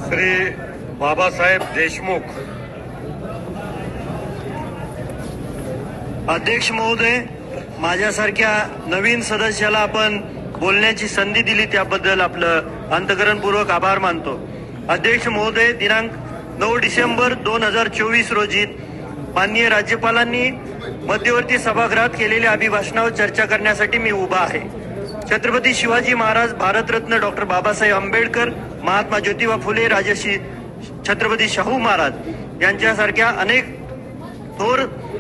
श्री बाबासाहेब देशमुख। अध्यक्ष महोदय, माझ्यासारख्या नवीन सदस्याला आपण बोलण्याची संधी दिली त्याबद्दल आपलं अंतःकरणपूर्वक आभार मानतो। अध्यक्ष महोदय, दिनांक 9 डिसेंबर 2024 रोजी माननीय राज्यपालांनी मध्यवर्ती सभागृहात केलेल्या अभिभाषणावर चर्चा करण्यासाठी मी उभा आहे। छत्रपती शिवाजी महाराज, भारतरत्न डॉक्टर बाबासाहेब आंबेडकर, महात्मा ज्योतिबा फुले, राजर्षी छत्रपती शाहू महाराज यांच्यासारख्या अनेक थोर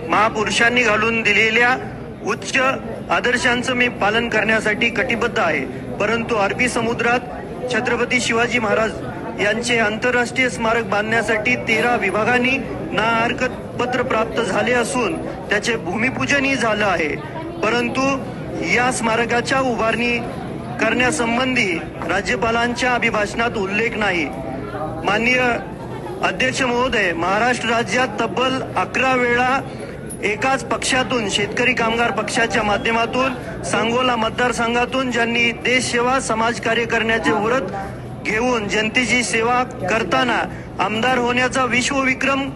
महापुरुषांनी घालून दिलेल्या उच्च आदर्शांचं मी पालन करण्यासाठी कटिबद्ध आहे। परंतु अरबी समुद्रात छत्रपती शिवाजी महाराज यांचे आंतरराष्ट्रीय स्मारक बांधण्यासाठी 13 विभागांनी नाहरकत पत्र प्राप्त झाले असून त्याचे भूमिपूजनही झालं आहे। परंतु या स्मारकाच्या उभारणी करण्यासंबंधी राज्यपालांच्या अभिभाषणात उल्लेख नाही। माननीय अध्यक्ष महोदय, महाराष्ट्र राज्यात तब्बल 11 वेळा एकाच पक्षातून, शेतकरी कामगार पक्षाच्या माध्यमातून, सांगोला मतदारसंघातून ज्यांनी देशसेवा समाजकार्य करण्याचे व्रत घेऊन जनतेची सेवा करताना आमदार होण्याचा विश्वविक्रम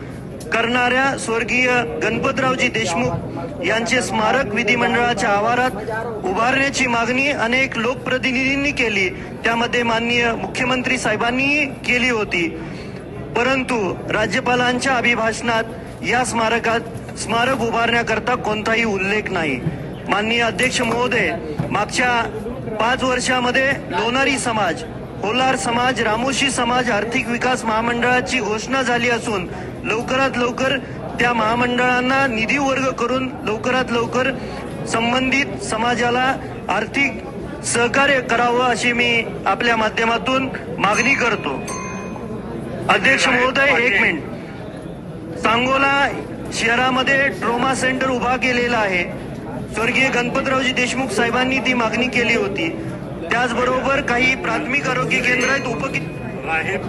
करणाऱ्या स्वर्गीय गणपतरावजी देशमुख यांचे स्मारक विधिमंडळाच्या आवारात उभारण्याची मागणी अनेक लोकप्रतिनिधींनी केली, त्यामध्ये माननीय मुख्यमंत्री साहेबांनी केली होती। परंतु राज्यपालांच्या अभिभाषणात या स्मारक उभारण्याकरता कोणताही उल्लेख नाही। माननीय अध्यक्ष महोदय, मागच्या 5 वर्षामध्ये लोणारी समाज, होलार समाज, रामोशी समाज आर्थिक विकास महामंडळाची घोषणा झाली असून लवकरात लवकर त्या महामंडळांना निधी वर्ग करून लवकरात लवकर संबंधित समाजाला आर्थिक सहकार्य करावं अशी मी आपल्या माध्यमातून मागणी करतो। अध्यक्ष महोदय, 1 मिनिट। सांगोला शहरामध्ये ट्रोमा सेंटर उभा केलेला आहे, स्वर्गीय गणपतरावजी देशमुख साहेबांनी ती मागणी केली होती। त्याचबरोबर काही प्राथमिक आरोग्य केंद्र आहेत,